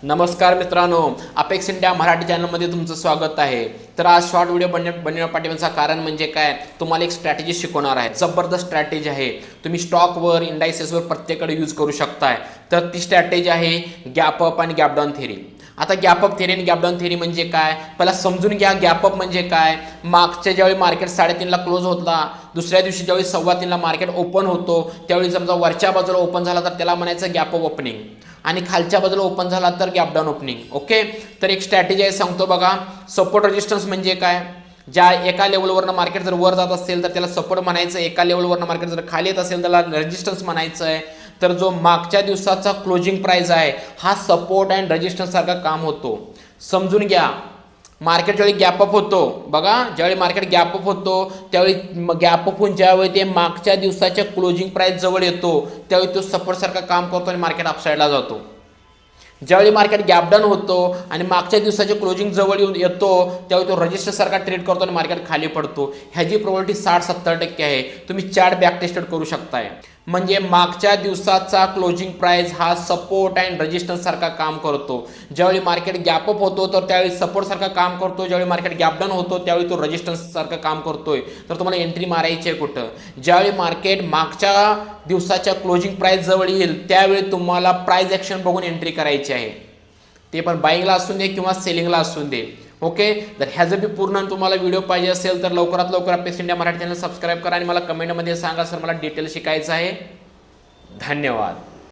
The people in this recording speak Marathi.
नमस्कार मित्रांनो, अपेक्स इंडिया मराठी चॅनलमध्ये तुमचं स्वागत आहे। तर आज शॉर्ट व्हिडिओ बनवण्या पाठीमागचं कारण म्हणजे काय, तुम्हाला एक स्ट्रॅटेजी शिकवणार आहे। जबरदस्त स्ट्रॅटेजी आहे, तुम्ही स्टॉकवर इंडायसेसवर प्रत्येकडे यूज करू शकताय। तर ती स्ट्रॅटेजी आहे गॅप अप आणि गॅप डाऊन थेरी। आता गॅप अप थेरी आणि गॅप डाऊन थेरी म्हणजे काय, पहिला समजून घ्या। गॅप अप म्हणजे काय, मागच्या ज्यावेळी मार्केट 3:30 ला क्लोज होता, दुसऱ्या दिवशी ज्यावेळी 3:15 ला मार्केट ओपन होतो, त्यावेळी समजा वरच्या बाजूला ओपन झाला तर त्याला म्हणायचं गॅप अप ओपनिंग, आणि खालच्या बाजूला ओपन झाला तर गॅप डाऊन ओपनिंग। ओके, तर एक स्ट्रॅटेजी आहे, सांगतो बघा। सपोर्ट रेजिस्टन्स म्हणजे काय, ज्या एका लेवलवरनं मार्केट जर वर जात असेल तर त्याला सपोर्ट म्हणायचं, एका लेवलवरनं मार्केट जर खाली येत असेल त्याला रेजिस्टन्स म्हणायचं आहे। तर जो मागच्या दिवसाचा क्लोजिंग प्राइस आहे हा सपोर्ट अँड रेजिस्टन्स सारखा काम होतो, समजून घ्या। मार्केट ज्यावेळी गॅप अप होतो बघा, ज्यावेळी मार्केट गॅप अप होतो त्यावेळी गॅप अप होऊन ज्यावेळी ते मागच्या दिवसाच्या क्लोजिंग प्राइस जवळ येतो त्यावेळी तो सपोर्ट सारखा काम करतो आणि मार्केट अपसाईडला जातो। ज्यावेळी मार्केट गॅप डाऊन होतो आणि मागच्या दिवसाच्या क्लोजिंग जवळ येतो त्यावेळी तो रजिस्टर सारखा ट्रेड करतो आणि मार्केट खाली पडतो। ह्याची प्रोबॅबिलिटी 60-70% आहे। तुम्ही चार्ट बॅक टेस्टेड करू शकताय। म्हणजे मागच्या दिवसाचा क्लोजिंग प्राइस हा सपोर्ट अँड रेजिस्टन्स सारखा काम करतो। ज्यावेळी मार्केट गॅप अप होतो तर त्यावेळी सपोर्ट सारखा काम करतो, ज्यावेळी मार्केट गॅप डाऊन होतो त्यावेळी तो रेजिस्टन्स सारखा काम करतोय। तर तुम्हाला एंट्री मारायची आहे कुठं, ज्यावेळी मार्केट मागच्या दिवसाच्या क्लोजिंग प्राइस जवळ येईल त्यावेळी तुम्हाला प्राइस ॲक्शन बघून एंट्री करायची आहे, ते पण बाईंगला असून दे किंवा सेलिंगला असून दे। ओके, तर ह्याचं बी पूर्ण तुम्हाला व्हिडिओ पाहिजे असेल तर लवकरात लवकर apex India Marathi channel subscribe करा आणि मला कमेंटमध्ये सांगा सर मला डिटेल शिकायचं आहे। धन्यवाद।